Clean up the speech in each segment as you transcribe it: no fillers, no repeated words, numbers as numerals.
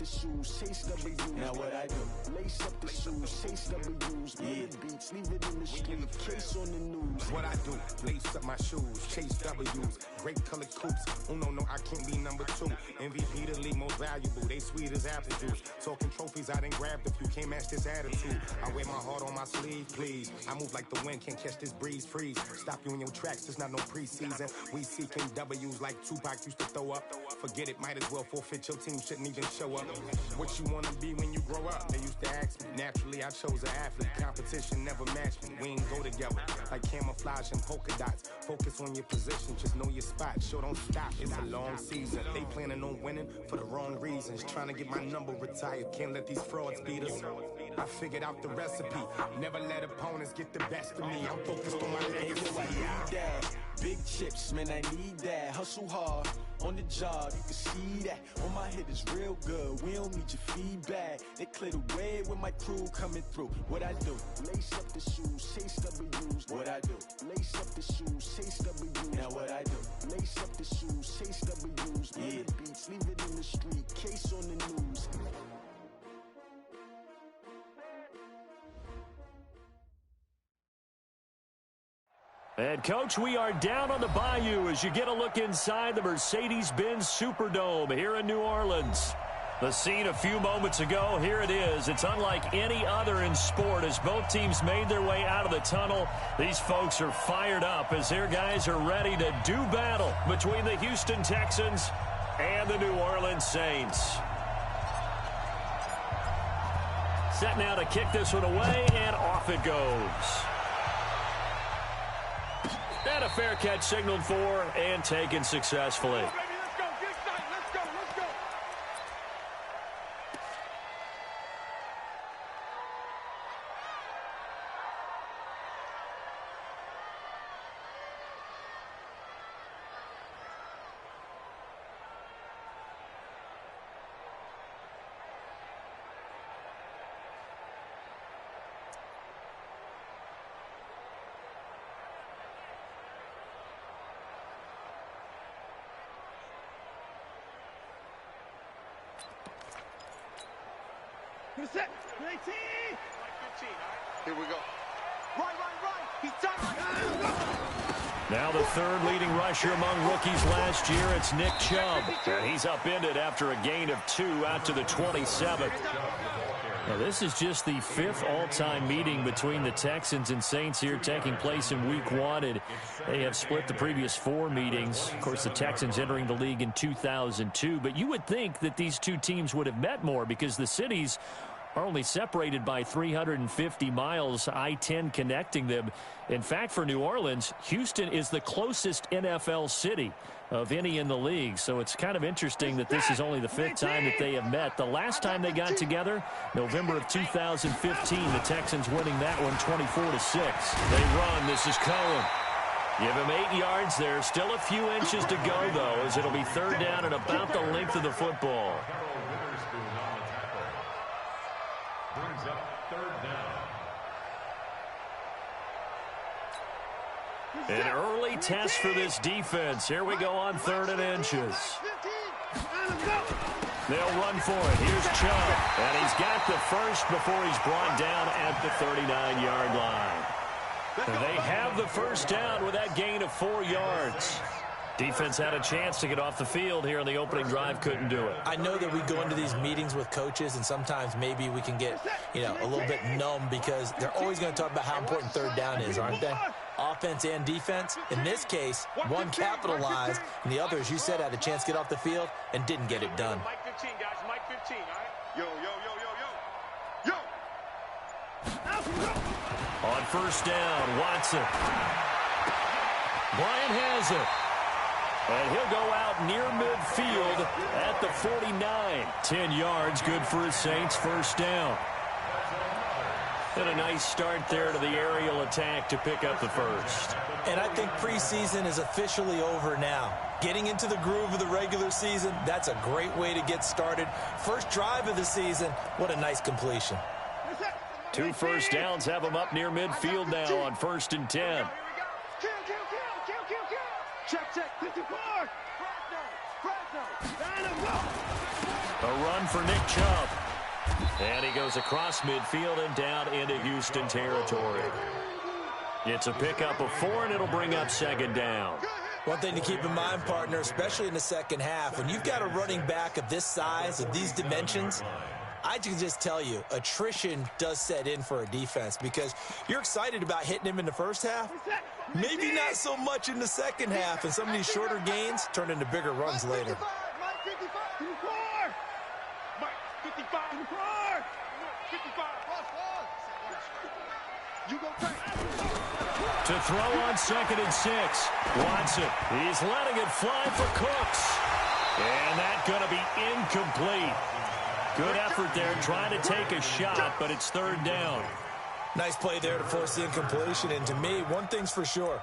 shoes, chase W's. Now what I do? Lace up the shoes, chase W's. Yeah. Beats, leave it in the street, case on the news. What I do? Lace up my shoes, chase W's. Great colored coops. Oh no, I can't be number 2. MVP the league most valuable. They sweet as apple juice. Talking trophies, I done grabbed a few. Can't match this attitude. I wear my heart on my sleeve, please. I move like the wind, can't catch this breeze. Freeze. Stop you in your tracks. It's not no preseason. We seeking W's like Tupac used to throw up. Forget it, might as well forfeit. Your team shouldn't even show up. What you wanna be when you grow up? They used to ask me. Naturally, I chose an athlete. Competition never matched me. We ain't go together like camouflage and polka dots. Focus on your position, just know your spot. Sure, don't stop. It's a long season. They planning on winning for the wrong reasons. Trying to get my number retired. Can't let these frauds beat us. I figured out the recipe. Never let opponents get the best of me. I'm focused on my legacy. Big chips, man, I need that. Hustle hard on the job, you can see that. On my head is real good. We don't need your feedback. They clear the way with my crew coming through. What I do? Lace up the shoes, chase W's. What I do? Lace up the shoes, chase W's. Now what I do? Lace up the shoes, chase W's. Yeah. Beats, leave it in the street, case on the news. And, Coach, we are down on the Bayou as you get a look inside the Mercedes-Benz Superdome here in New Orleans. The scene a few moments ago, here it is. It's unlike any other in sport as both teams made their way out of the tunnel. These folks are fired up as their guys are ready to do battle between the Houston Texans and the New Orleans Saints. Set now to kick this one away, and off it goes. And a fair catch signaled for and taken successfully. Set. 19. Here we go. Right. He's done. Now the third leading rusher among rookies last year, it's Nick Chubb. And he's upended after a gain of 2 out to the 27th. Now this is just the 5th all-time meeting between the Texans and Saints here taking place in Week 1. And they have split the previous 4 meetings. Of course, the Texans entering the league in 2002. But you would think that these two teams would have met more because the cities are only separated by 350 miles, I-10 connecting them. In fact, for New Orleans, Houston is the closest NFL city of any in the league. So it's kind of interesting that this is only the 5th time that they have met. The last time they got together, November of 2015, the Texans winning that one 24-6. They run. This is Cohen. Give him 8 yards there. Still a few inches to go, though, as it'll be 3rd down and about the length of the football. Brings up 3rd down. An early test for this defense. Here we go on 3rd and inches. They'll run for it. Here's Chubb. And he's got the first before he's brought down at the 39-yard line. They have the first down with that gain of 4 yards. Defense had a chance to get off the field here on the opening drive, couldn't do it. I know that we go into these meetings with coaches, and sometimes maybe we can get, a little bit numb because they're always going to talk about how important 3rd down is, aren't they? Offense and defense. In this case, one capitalized, and the other, as you said, had a chance to get off the field and didn't get it done. Mike 15, guys. Mike 15, all right? Yo. On 1st down, Watson. Bryant has it. And he'll go out near midfield at the 49. 10 yards, good for his Saints, 1st down. And a nice start there to the aerial attack to pick up the first. And I think preseason is officially over now. Getting into the groove of the regular season, that's a great way to get started. First drive of the season, what a nice completion. 2 first downs have him up near midfield now on 1st and 10. Check, 54. A run for Nick Chubb. And he goes across midfield and down into Houston territory. It's a pickup of 4, and it'll bring up second down. One thing to keep in mind, partner, especially in the second half, when you've got a running back of this size, of these dimensions, I can just tell you, attrition does set in for a defense because you're excited about hitting him in the first half. Maybe not so much in the second half, and some of these shorter gains turn into bigger runs later. To throw on 2nd and 6. Watson, he's letting it fly for Cooks. And that's going to be incomplete. Good effort there trying to take a shot, but it's 3rd down. Nice play there to force the incompletion. And to me, one thing's for sure.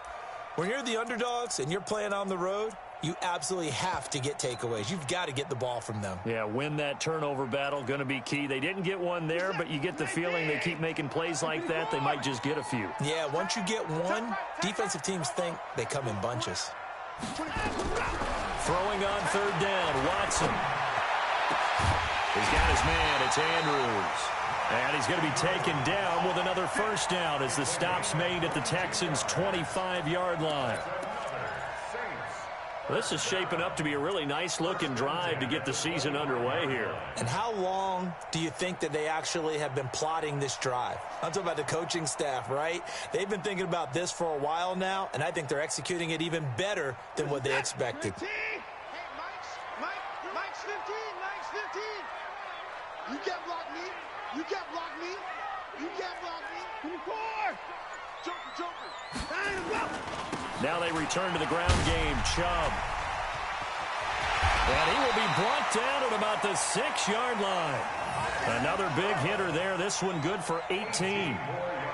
When you're the underdogs and you're playing on the road, you absolutely have to get takeaways. You've got to get the ball from them. Yeah, win that turnover battle, going to be key. They didn't get one there, but you get the feeling they keep making plays like that, they might just get a few. Yeah, once you get one, defensive teams think they come in bunches. Throwing on 3rd down, Watson. He's got his man, it's Andrews. And he's going to be taken down with another 1st down as the stop's made at the Texans' 25-yard line. This is shaping up to be a really nice-looking drive to get the season underway here. And how long do you think that they actually have been plotting this drive? I'm talking about the coaching staff, right? They've been thinking about this for a while now, and I think they're executing it even better than what they expected. Hey, Mike's 15, Mike's 15. You can't block me. You can't block me. You can't block me. 24. Joker. Now they return to the ground game. Chubb. And he will be brought down at about the 6-yard line. Another big hitter there. This one good for 18.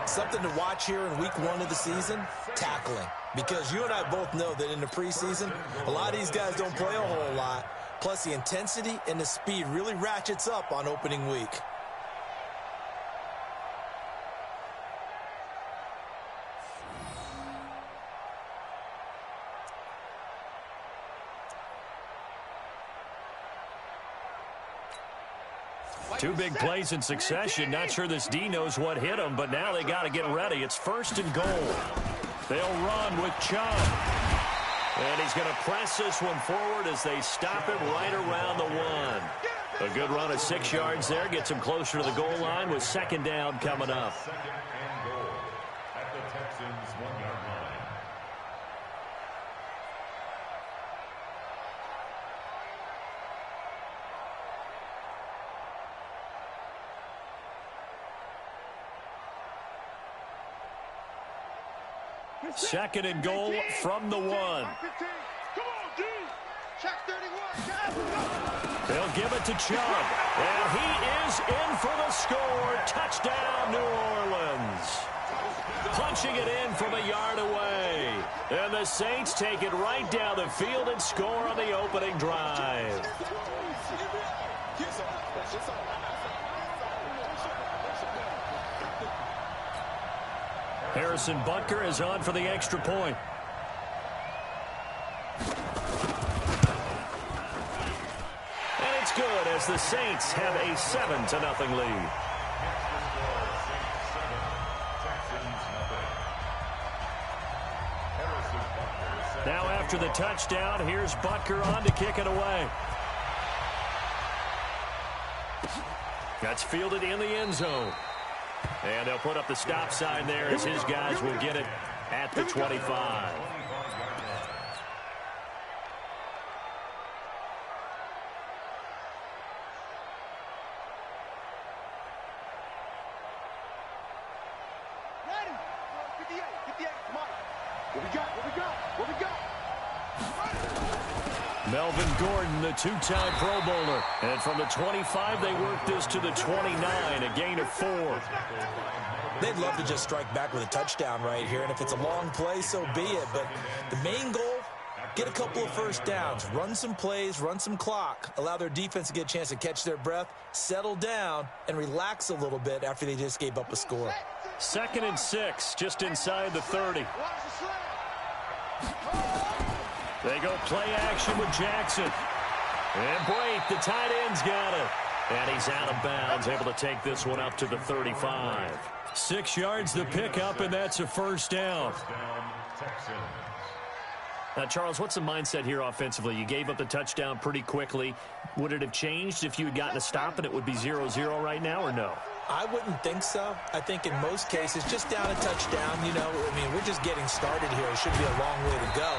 Something to watch here in week 1 of the season, tackling. Because you and I both know that in the preseason, a lot of these guys don't play a whole lot. Plus, the intensity and the speed really ratchets up on opening week. Two big plays in succession. Not sure this D knows what hit him, but now they got to get ready. It's 1st and goal. They'll run with Chubb. And he's going to press this one forward as they stop him right around the 1. A good run of 6 yards there. Gets him closer to the goal line with 2nd down coming up. 2nd and goal at the Texans' 1-yard line. Second and goal from the 1. Come on, dude. Check 31. They'll give it to Chubb. And he is in for the score. Touchdown, New Orleans. Punching it in from a yard away. And the Saints take it right down the field and score on the opening drive. Harrison Butker is on for the extra point. And it's good as the Saints have a 7-0 lead. Now after the touchdown, here's Butker on to kick it away. That's fielded in the end zone. And they'll put up the stop sign there as his guys will get it at the 25. Ready? 58, 58, come on. What we got? What we got? What we got? Melvin Gordon, the 2-time Pro Bowler. And from the 25, they work this to the 29, a gain of 4. They'd love to just strike back with a touchdown right here, and if it's a long play, so be it. But the main goal, get a couple of first downs, run some plays, run some clock, allow their defense to get a chance to catch their breath, settle down, and relax a little bit after they just gave up a score. 2nd and 6, just inside the 30. They go play action with Jackson. And Brate, the tight end's got it. And he's out of bounds, able to take this one up to the 35. 6 yards the pickup, and that's a first down. Now, Charles, what's the mindset here offensively? You gave up the touchdown pretty quickly. Would it have changed if you had gotten a stop and it would be 0-0 right now, or no? I wouldn't think so. I think in most cases, just down a touchdown, you know, I mean, we're just getting started here. It should be a long way to go.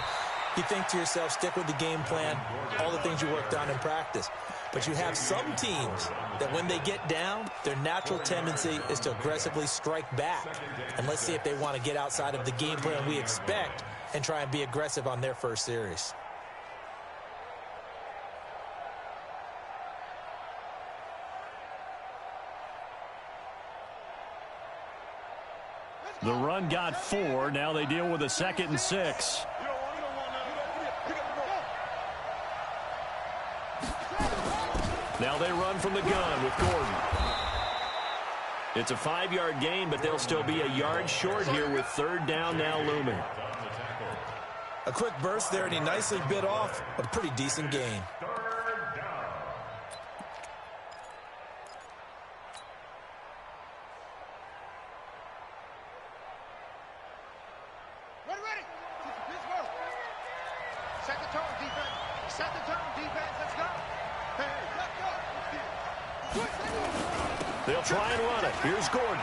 You think to yourself, stick with the game plan, all the things you worked on in practice. But you have some teams that when they get down, their natural tendency is to aggressively strike back. And let's see if they want to get outside of the game plan we expect and try and be aggressive on their first series. The run got 4. Now they deal with a 2nd and 6. Now they run from the gun with Gordon. It's a 5-yard gain, but they'll still be a yard short here with 3rd down now looming. A quick burst there, and he nicely bit off a pretty decent gain. Ready. Set the tone, defense. Set the tone, defense. Let's go. Hey, let's go. They'll try and run it. Here's Gordon.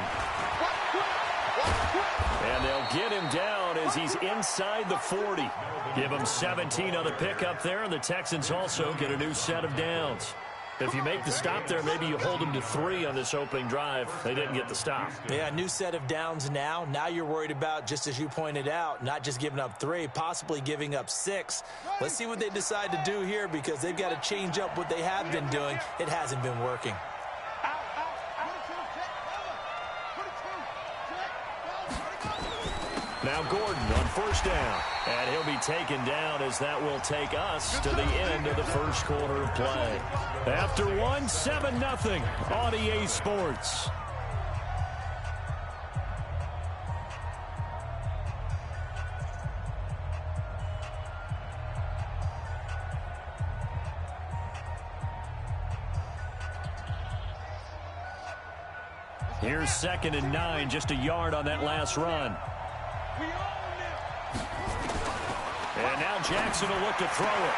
And they'll get him down as he's inside the 40. Give him 17 on the pickup there, and the Texans also get a new set of downs. If you make the stop there, maybe you hold them to 3 on this opening drive. They didn't get the stop. Yeah, new set of downs now. Now you're worried about, just as you pointed out, not just giving up 3, possibly giving up 6. Let's see what they decide to do here, because they've got to change up what they have been doing. It hasn't been working. Now Gordon on 1st down. And he'll be taken down as that will take us to the end of the first quarter of play. After 1, 7-0 on EA Sports. Here's 2nd and 9, just a yard on that last run. And now Jackson will look to throw it.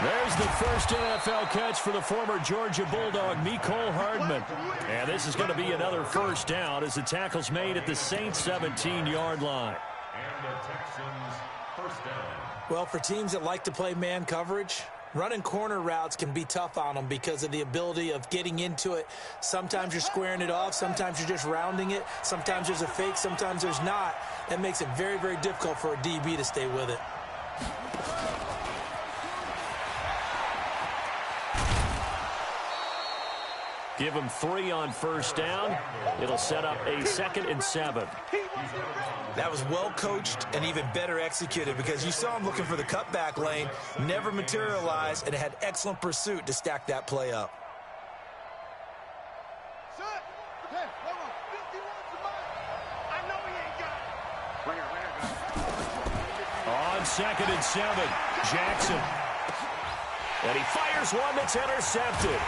There's the first NFL catch for the former Georgia Bulldog, Mecole Hardman. And this is going to be another first down as the tackle's made at the Saints' 17-yard line. And the Texans first down. Well, for teams that like to play man coverage, running corner routes can be tough on them because of the ability of getting into it. Sometimes you're squaring it off. Sometimes you're just rounding it. Sometimes there's a fake. Sometimes there's not. That makes it very, very difficult for a DB to stay with it. Give him 3 on first down. It'll set up a 2nd and 7. That was well coached and even better executed because you saw him looking for the cutback lane, never materialized, and had excellent pursuit to stack that play up. On 2nd and 7, Jackson. And he fires one that's intercepted.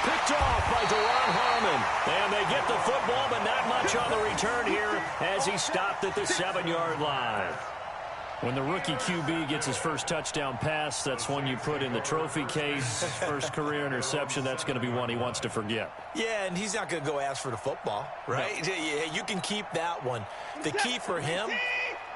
Picked off by Deron Harmon. And they get the football, but not much on the return here as he stopped at the 7-yard line. When the rookie QB gets his first touchdown pass, that's one you put in the trophy case. First career interception, that's going to be one he wants to forget. Yeah, and he's not going to go ask for the football, right? No. Yeah, you can keep that one. The key for him,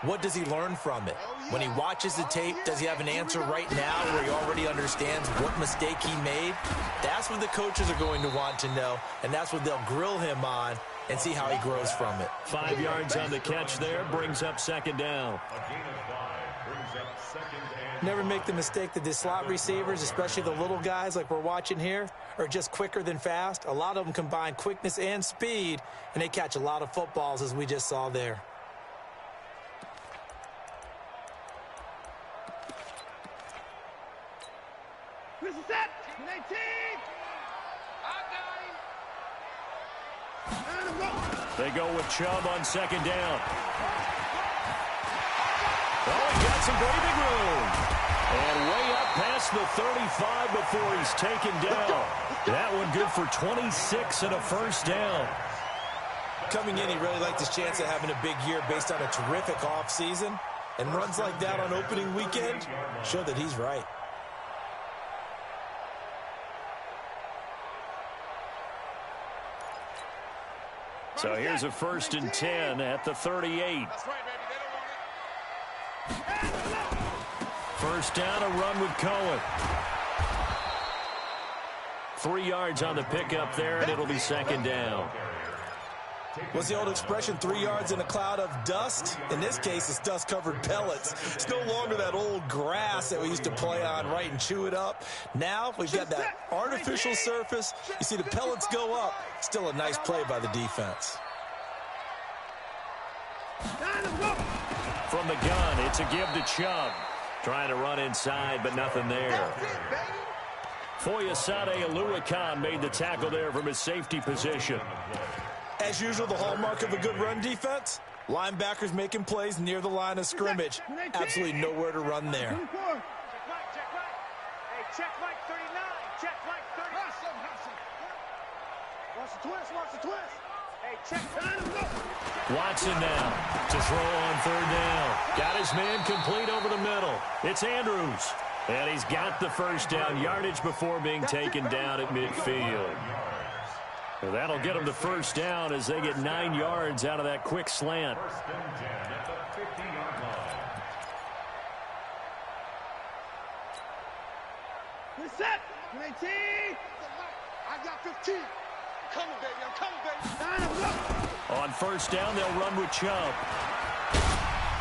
what does he learn from it? When he watches the tape, does he have an answer right now where he already understands what mistake he made? That's what the coaches are going to want to know, and that's what they'll grill him on and see how he grows from it. 5 yards on the catch there, brings up 2nd down. A gain of 5 brings up 2nd and Never make the mistake that the slot receivers, especially the little guys like we're watching here, are just quicker than fast. A lot of them combine quickness and speed, and they catch a lot of footballs as we just saw there. This is set. 18. I got him. They go with Chubb on 2nd down. Oh, he got some breathing room. And way up past the 35 before he's taken down. That one good for 26 and a first down. Coming in, he really liked his chance of having a big year based on a terrific offseason. And runs like that on opening weekend show that he's right. So here's a 1st and 10 at the 38. First down, a run with Cohen. 3 yards on the pickup there, and it'll be 2nd down. What's the old expression, 3 yards in a cloud of dust? In this case, it's dust-covered pellets. It's no longer that old grass that we used to play on, right, and chew it up. Now we've got that artificial surface. You see the pellets go up. Still a nice play by the defense. From the gun, it's a give to Chubb. Trying to run inside, but nothing there. Foyesade Aluakan made the tackle there from his safety position. As usual, the hallmark of a good run defense, linebackers making plays near the line of scrimmage. Absolutely nowhere to run there. Check right. Hey, check right 39. Check right 39. Watch the twist. Watch the twist. Hey, check. Watson now to throw on 3rd down. Got his man complete over the middle. It's Andrews. And he's got the first down yardage before being taken down at midfield. Well, that'll get them the first down as they get 9 yards out of that quick slant. 1st and 10 at the 50-yard line. Get set. 19. I got 15. Coming, baby. I'm coming, baby. On 1st down, they'll run with Chubb.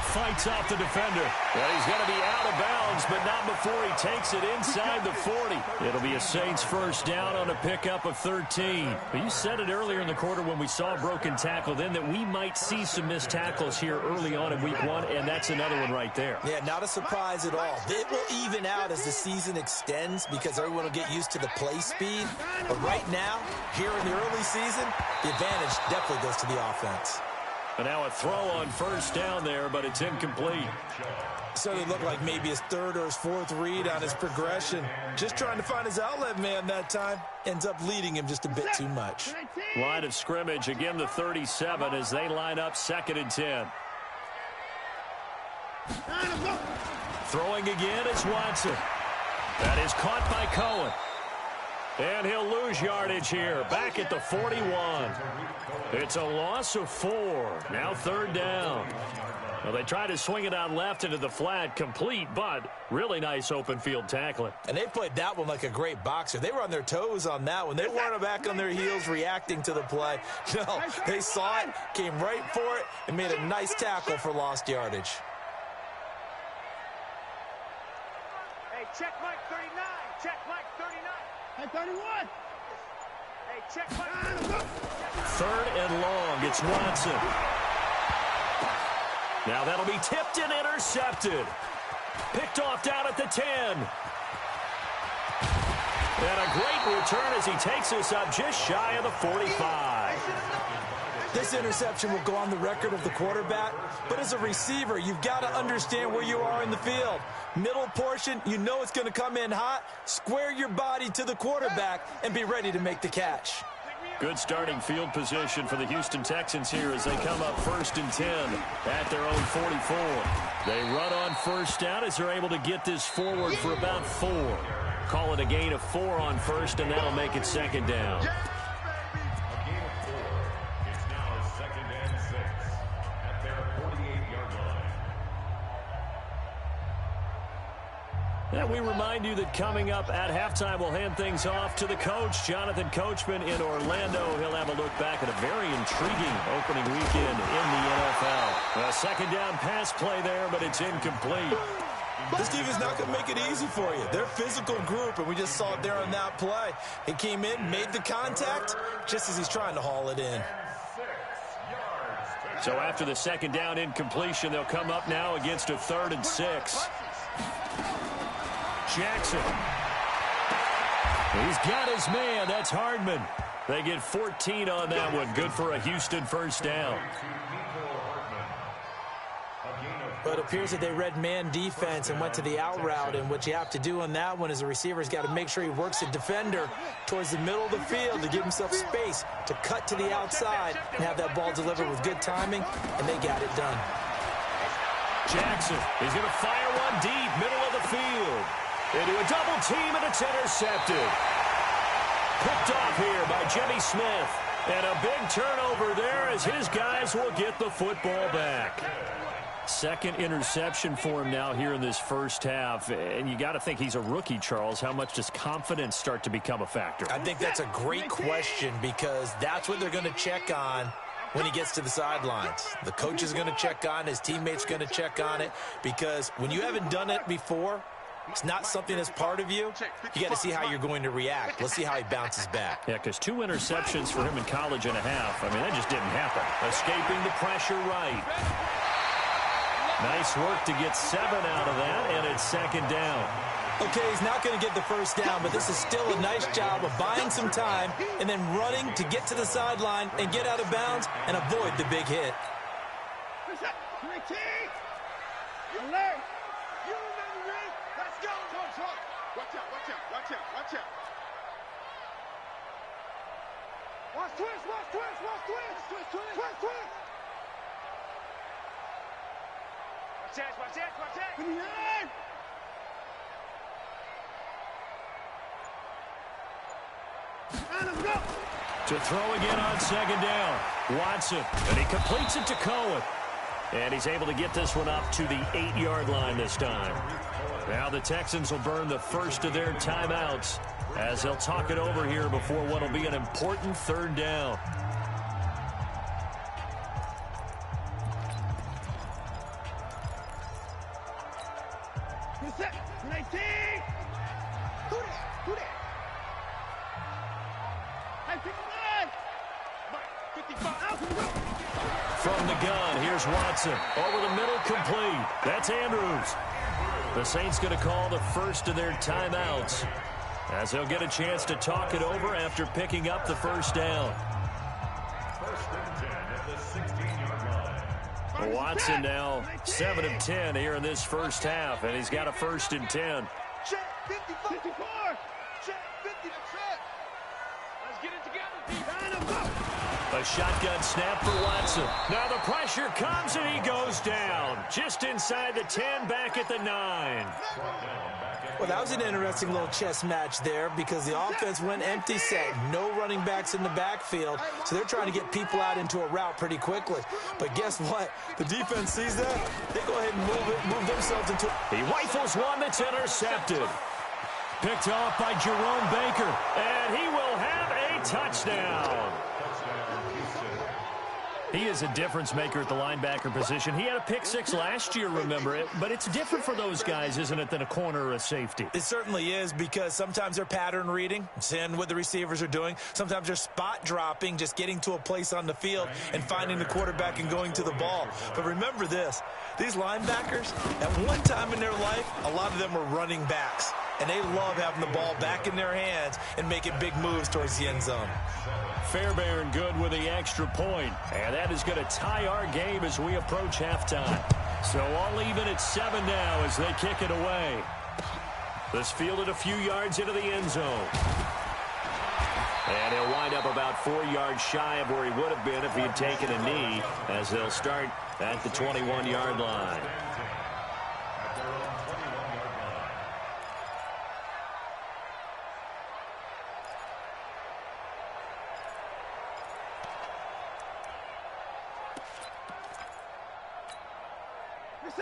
Fights off the defender. Well, he's going to be out of bounds, but not before he takes it inside the 40. It'll be a Saints first down on a pickup of 13. But you said it earlier in the quarter when we saw a broken tackle then that we might see some missed tackles here early on in week 1, and that's another one right there. Yeah, not a surprise at all. It will even out as the season extends because everyone will get used to the play speed. But right now, here in the early season, the advantage definitely goes to the offense. And now a throw on 1st down there, but it's incomplete. So it looked like maybe his 3rd or his 4th read on his progression. Just trying to find his outlet man that time. Ends up leading him just a bit too much. Line of scrimmage, again the 37 as they line up 2nd and 10. Throwing again is Watson. That is caught by Cohen. And he'll lose yardage here, back at the 41. It's a loss of 4. Now 3rd down. Well, they tried to swing it out left into the flat, complete, but really nice open field tackling. And they played that one like a great boxer. They were on their toes on that one. They weren't back on their heels reacting to the play. No, they saw it, came right for it, and made a nice tackle for lost yardage. Hey, check Mike 39. Check Mike 39. Hey, 31. Hey, check Mike. 3rd and long. It's Watson. Now that'll be tipped and intercepted. Picked off down at the 10. And a great return as he takes us up just shy of the 45. This interception will go on the record of the quarterback, but as a receiver, you've got to understand where you are in the field. Middle portion, you know it's going to come in hot. Square your body to the quarterback and be ready to make the catch. Good starting field position for the Houston Texans here as they come up 1st and 10 at their own 44. They run on 1st down as they're able to get this forward for about 4. Call it a gain of 4 on 1st, and that'll make it 2nd down. And we remind you that coming up at halftime, we'll hand things off to the coach, Jonathan Coachman in Orlando. He'll have a look back at a very intriguing opening weekend in the NFL. A 2nd down pass play there, but it's incomplete. This team is not going to make it easy for you. They're a physical group, and we just saw it there on that play. He came in, made the contact, just as he's trying to haul it in. So after the 2nd down incompletion, they'll come up now against a 3rd and 6. Jackson. He's got his man. That's Hardman. They get 14 on that one. Good for a Houston first down. A gain of Well, it appears that they read man defense and went to the out route, and what you have to do on that one is the receiver's got to make sure he works the defender towards the middle of the field to give himself space to cut to the outside and have that ball delivered with good timing, and they got it done. Jackson is going to fire one deep, middle of the field. Into a double team, and it's intercepted. Picked off here by Jimmy Smith. And a big turnover there as his guys will get the football back. Second interception for him now here in this first half. And you got to think he's a rookie, Charles. How much does confidence start to become a factor? I think that's a great question because that's what they're going to check on when he gets to the sidelines. The coach is going to check on, his teammates going to check on it, because when you haven't done it before, it's not something that's part of you. You got to see how you're going to react. Let's see how he bounces back. Yeah, because 2 interceptions for him in college and a half. I mean, that just didn't happen. Escaping the pressure right. Nice work to get 7 out of that, and it's second down. Okay, he's not going to get the first down, but this is still a nice job of buying some time and then running to get to the sideline and get out of bounds and avoid the big hit. Alert! You remember me? Let's go! Watch out, watch out, watch out, watch out. Watch twist, watch twist, watch twist, twist, twist, twist, twist. Watch out, watch out, watch out. Come here. To throw again on second down. Watson, and he completes it to Cohen. And he's able to get this one up to the 8-yard line this time. Now the Texans will burn the first of their timeouts as they'll talk it over here before what will be an important third down. From the gun, here's Watson. Over the middle, complete. That's Andrews. The Saints going to call the first of their timeouts as they'll get a chance to talk it over after picking up the first down. Watson now 7 of 10 here in this first half, and he's got a 1st and 10. Check 54. Check 50. Let's get it together. A shotgun snap for Watson. Now the pressure comes, and he goes down. Just inside the 10, back at the 9. Well, that was an interesting little chess match there because the offense went empty set. No running backs in the backfield, so they're trying to get people out into a route pretty quickly. But guess what? The defense sees that. They go ahead and move themselves into... He rifles one that's intercepted. Picked off by Jerome Baker, and he will have a touchdown. He is a difference maker at the linebacker position. He had a pick 6 last year, remember it. But it's different for those guys, isn't it, than a corner or a safety? It certainly is, because sometimes they're pattern reading, seeing what the receivers are doing. Sometimes they're spot dropping, just getting to a place on the field and finding the quarterback and going to the ball. But remember this, these linebackers, at one time in their life, a lot of them were running backs. And they love having the ball back in their hands and making big moves towards the end zone. Fairbairn good with the extra point. And that is going to tie our game as we approach halftime. So all even at 7 now as they kick it away. This fielded a few yards into the end zone. And he'll wind up about 4 yards shy of where he would have been if he had taken a knee, as they'll start at the 21-yard line.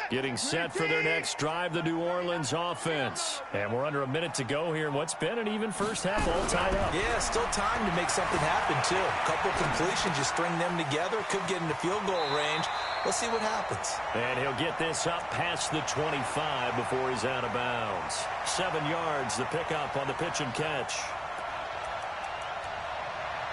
Getting set for their next drive, the New Orleans offense. And we're under a minute to go here in what's been an even first half, all tied up. Yeah, still time to make something happen, too. A couple completions, you string them together, could get into field goal range. Let's see what happens. And he'll get this up past the 25 before he's out of bounds. 7 yards, the pickup on the pitch and catch.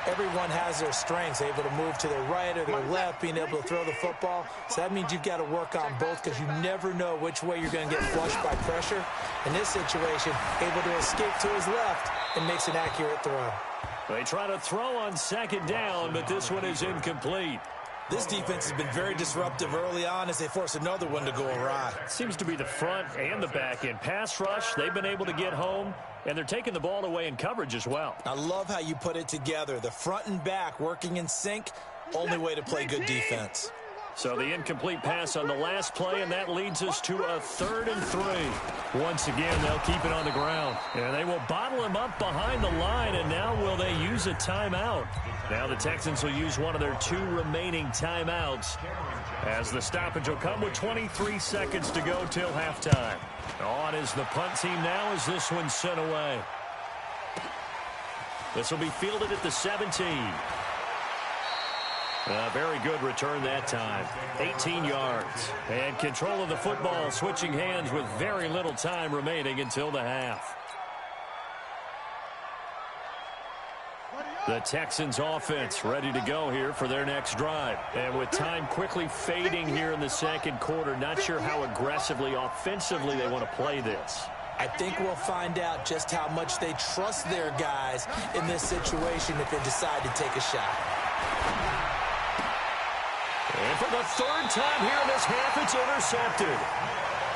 Everyone has their strengths, able to move to their right or their left, being able to throw the football. So that means you've got to work on both, because you never know which way you're going to get flushed by pressure. In this situation, able to escape to his left and makes an accurate throw. They try to throw on second down, but this one is incomplete. This defense has been very disruptive early on as they force another one to go awry. Seems to be the front and the back end. Pass rush, they've been able to get home, and they're taking the ball away in coverage as well. I love how you put it together. The front and back working in sync, only way to play good defense. So the incomplete pass on the last play, and that leads us to a 3rd and 3. Once again, they'll keep it on the ground. And they will bottle him up behind the line, and now will they use a timeout? Now the Texans will use one of their 2 remaining timeouts, as the stoppage will come with 23 seconds to go till halftime. On is the punt team now as this one's sent away. This will be fielded at the 17. Very good return that time. 18 yards. And control of the football, switching hands with very little time remaining until the half. The Texans offense ready to go here for their next drive. And with time quickly fading here in the second quarter, not sure how aggressively, offensively they want to play this. I think we'll find out just how much they trust their guys in this situation if they decide to take a shot. And for the 3rd time here in this half, it's intercepted.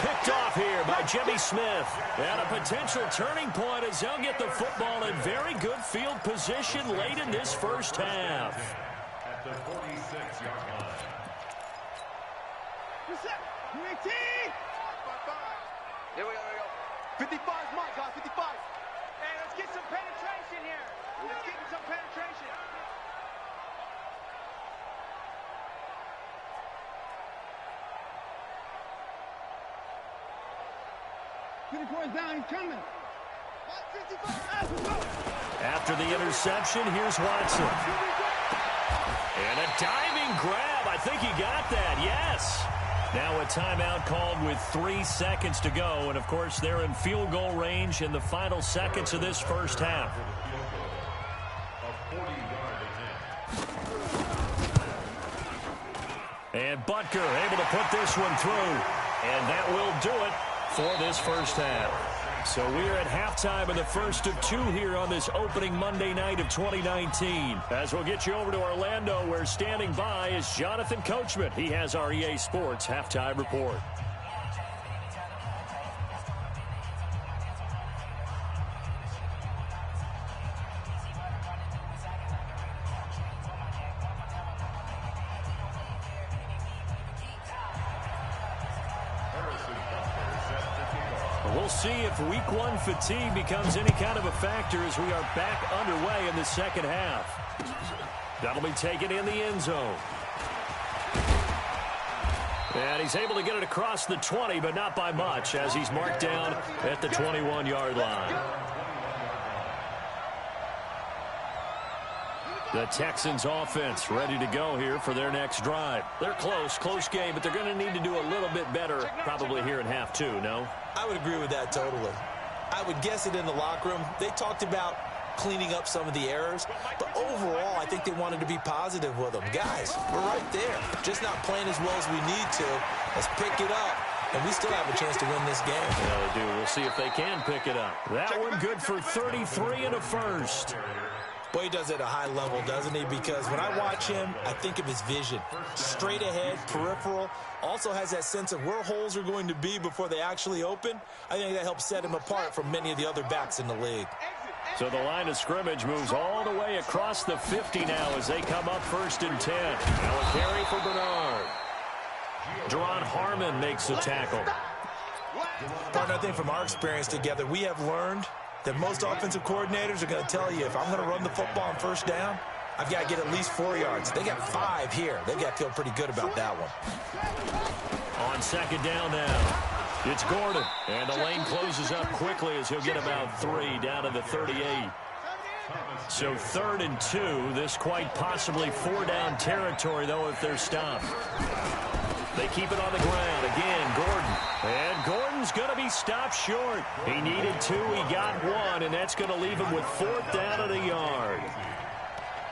Picked off here by Jimmy Smith. And a potential turning point as they'll get the football in very good field position late in this first half. At the 46-yard line. Here we go. 55 is mine, guys. 55. Hey, let's get some penetration here. Let's get some penetration. Down, he's coming. After the interception, here's Watson. And a diving grab. I think he got that, yes. Now a timeout called with 3 seconds to go. And, of course, they're in field goal range in the final seconds of this first half. And Butker able to put this one through. And that will do it for this first half. So we are at halftime of the first of 2 here on this opening Monday night of 2019. As we'll get you over to Orlando, where standing by is Jonathan Coachman. He has our EA Sports halftime report. We'll see if week 1 fatigue becomes any kind of a factor as we are back underway in the second half. That'll be taken in the end zone. And he's able to get it across the 20, but not by much, as he's marked down at the 21-yard line. The Texans offense ready to go here for their next drive. They're close game, but they're going to need to do a little bit better probably here in half 2, no? I would agree with that totally. I would guess it in the locker room. They talked about cleaning up some of the errors, but overall, I think they wanted to be positive with them. Guys, we're right there. Just not playing as well as we need to. Let's pick it up, and we still have a chance to win this game. Yeah, they do. We'll see if they can pick it up. That one good for 33 and a first. Boy, he does it at a high level, doesn't he? Because when I watch him, I think of his vision. Straight ahead, peripheral. Also has that sense of where holes are going to be before they actually open. I think that helps set him apart from many of the other backs in the league. So the line of scrimmage moves all the way across the 50 now as they come up 1st and 10. Now a carry for Bernard. Deron Harmon makes the tackle. Partner, I think from our experience together, we have learned that most offensive coordinators are going to tell you, if I'm going to run the football on 1st down, I've got to get at least 4 yards. They got 5 here. They've got to feel pretty good about that one. On 2nd down now, it's Gordon. And the lane closes up quickly as he'll get about 3 down to the 38. So 3rd and 2. This quite possibly 4-down territory, though, if they're stopped. They keep it on the ground. Again, Gordon. And Gordon's going to be stopped short. He needed 2. He got 1, and that's going to leave him with 4th down at a yard.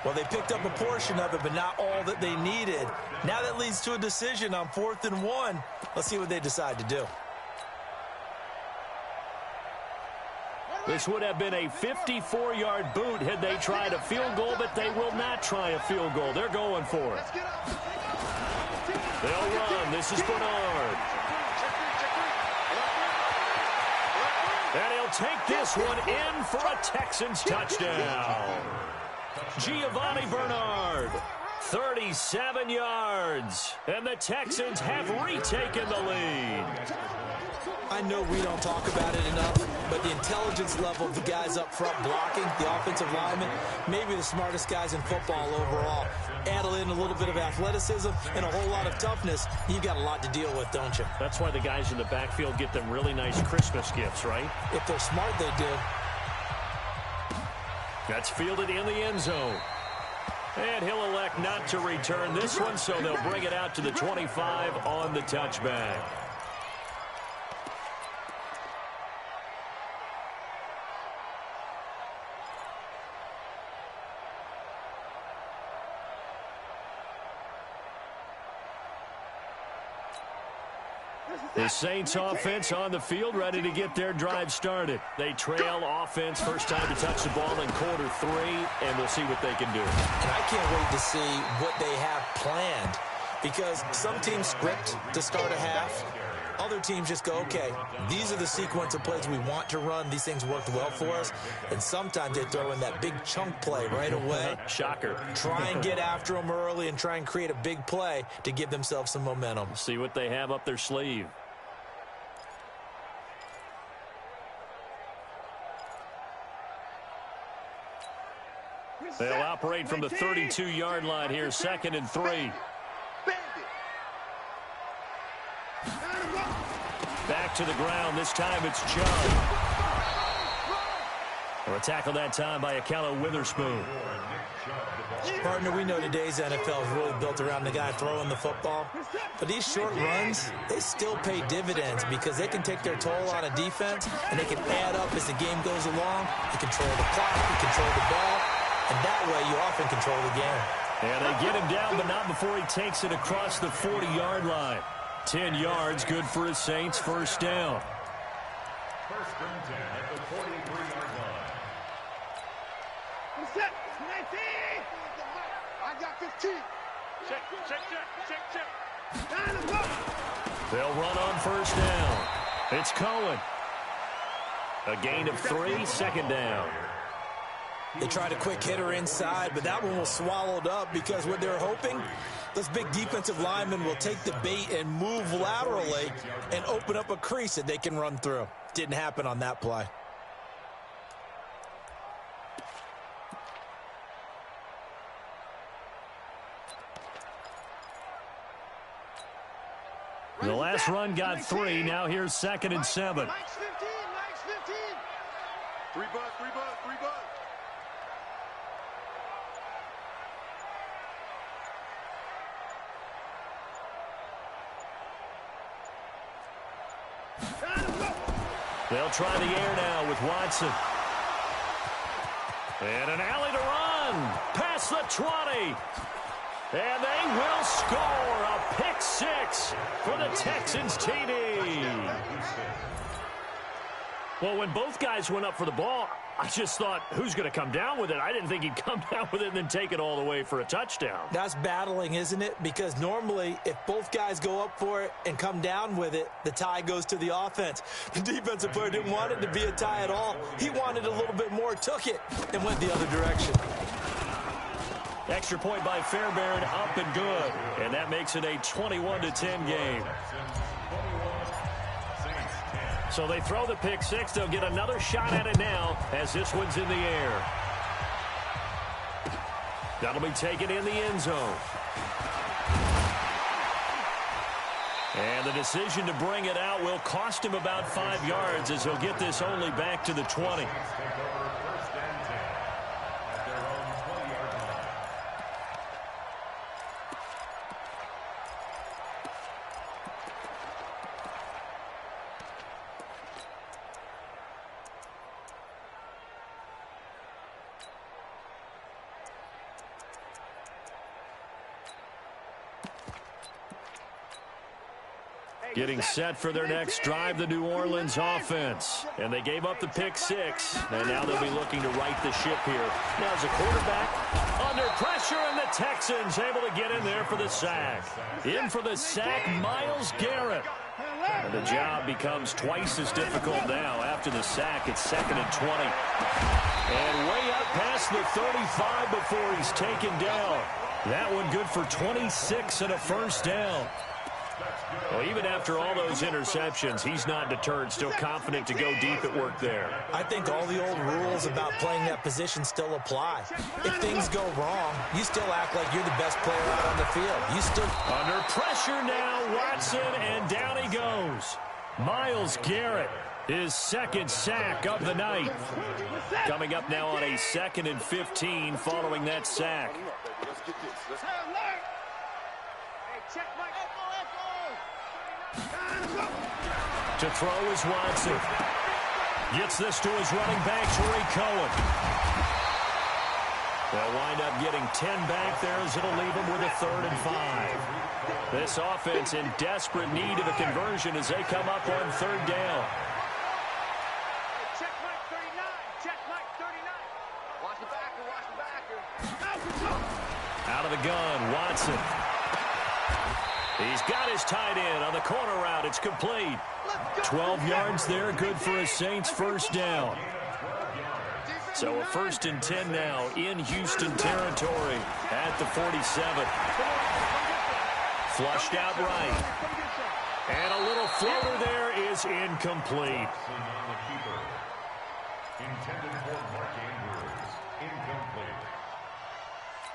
Well, they picked up a portion of it, but not all that they needed. Now that leads to a decision on 4th and 1. Let's see what they decide to do. This would have been a 54-yard boot had they tried a field goal, but they will not try a field goal. They're going for it. They'll run. This is Bernard. And he'll take this one in for a Texans touchdown. Giovanni Bernard, 37 yards. And the Texans have retaken the lead. I know we don't talk about it enough, but the intelligence level of the guys up front blocking, the offensive linemen, maybe the smartest guys in football overall. Add in a little bit of athleticism and a whole lot of toughness, you've got a lot to deal with, don't you? That's why the guys in the backfield get them really nice Christmas gifts, right? If they're smart, they do. That's fielded in the end zone. And he'll elect not to return this one, so they'll bring it out to the 25 on the touchback. The Saints offense on the field, ready to get their drive started. They trail offense, first time to touch the ball in quarter 3, and we'll see what they can do. And I can't wait to see what they have planned, because some teams script to start a half. Other teams just go, okay, these are the sequence of plays we want to run. These things worked well for us. And sometimes they throw in that big chunk play right away. Shocker. Try and get after them early and try and create a big play to give themselves some momentum. See what they have up their sleeve. They'll operate from the 32-yard line here, 2nd and 3. Back to the ground. This time it's Chubb. A tackle that time by Akello Witherspoon. Partner, we know today's NFL is really built around the guy throwing the football. But these short runs, they still pay dividends because they can take their toll on a defense, and they can add up as the game goes along. You control the clock, you control the ball, and that way you often control the game. And they get him down, but not before he takes it across the 40-yard line. 10 yards, good for his Saints, first down. First and 10 at the 43-yard line. Set. 19. I got 15. Check. Down the block. They'll run on first down. It's Cohen. A gain of 3, 2nd down. They tried a quick hitter inside, but that one was swallowed up because what they're hoping, those big defensive linemen will take the bait and move laterally and open up a crease that they can run through. Didn't happen on that play. The last run got 3. Now here's 2nd and 7. Max 15. 3 bucks. They'll try the air now with Watson. And an alley to run. Past the 20. And they will score a pick 6 for the Texans TD. Well, when both guys went up for the ball, I just thought, who's going to come down with it? I didn't think he'd come down with it and then take it all the way for a touchdown. That's battling, isn't it? Because normally, if both guys go up for it and come down with it, the tie goes to the offense. The defensive player didn't want it to be a tie at all. He wanted a little bit more, took it, and went the other direction. Extra point by Fairbairn, up and good. And that makes it a 21-10 game. So they throw the pick 6. They'll get another shot at it now as this one's in the air. That'll be taken in the end zone. And the decision to bring it out will cost him about 5 yards as he'll get this only back to the 20. Getting set for their next drive, the New Orleans offense. And they gave up the pick 6, and now they'll be looking to right the ship here. Now as a quarterback, under pressure, and the Texans able to get in there for the sack. In for the sack, Myles Garrett. And the job becomes twice as difficult now. After the sack, it's 2nd and 20. And way up past the 35 before he's taken down. That one good for 26 and a first down. Well, even after all those interceptions, he's not deterred, still confident to go deep at work there. I think all the old rules about playing that position still apply. If things go wrong, you still act like you're the best player out on the field. You still... Under pressure now, Watson, and down he goes. Myles Garrett, his 2nd sack of the night. Coming up now on a 2nd and 15 following that sack. To throw is Watson. Gets this to his running back, Tariq Cohen. They'll wind up getting 10 back there as it'll leave them with a 3rd and 5. This offense in desperate need of a conversion as they come up on 3rd down. Check Mike 39. Check Mike 39. Watch the backer. Out of the gun, Watson. He's got his tight end on the corner route. It's complete. 12 yards there, good for a Saints first down. So a 1st and 10 now in Houston territory at the 47. Flushed out right. And a little floater there is incomplete. Intended for Mark Andrews. Incomplete.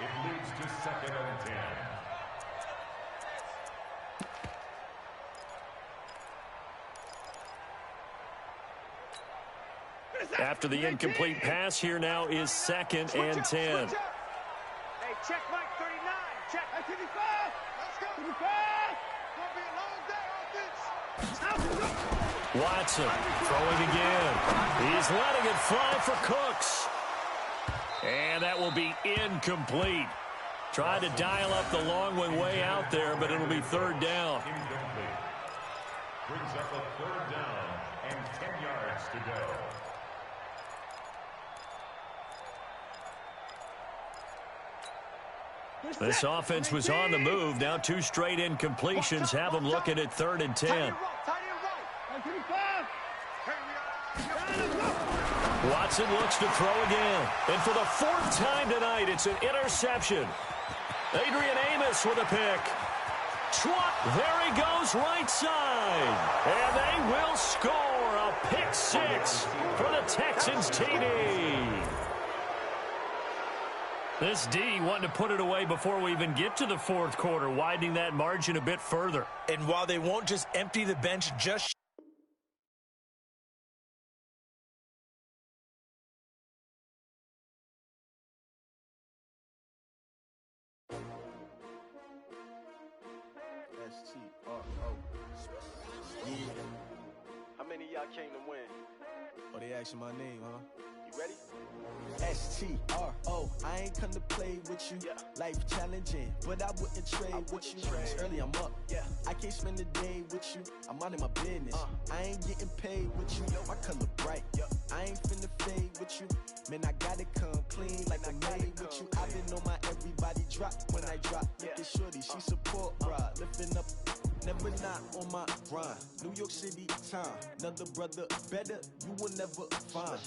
It leads to 2nd and 10. After the incomplete pass, here now is 2nd and 10. Hey, check Mike 39. Check. Hey, 55. Let's go. 55. Gonna be a long day on this. Watson throwing again. He's letting it fly for Cooks. And that will be incomplete. Tried to dial up the long way out there, but it'll be 3rd down. Incomplete. Brings up a 3rd down and 10 yards to go. This offense was on the move. Now 2 straight incompletions have them looking at 3rd and 10. Watson looks to throw again. And for the 4th time tonight, it's an interception. Adrian Amos with a pick. There he goes right side. And they will score a pick 6 for the Texans TD. This D wanting to put it away before we even get to the 4th quarter, widening that margin a bit further. And while they won't just empty the bench just... S-T-R-O. Yeah. How many of y'all came to win? Oh, they asking my name, huh? You ready? S-T-R-O. I ain't come to play with you. Yeah. Life challenging, but I wouldn't trade with you. It's early, I'm up. Yeah. I can't spend the day with you. I'm minding my business. I ain't getting paid with you. My color bright. Yeah. I ain't finna fade with you. Man, I gotta come clean like I made with you. I've been on my everybody drop when I drop. Look at shorty, she support, bruh. Lifting up. Never not on my grind. New York City time. Another brother better, you will never find.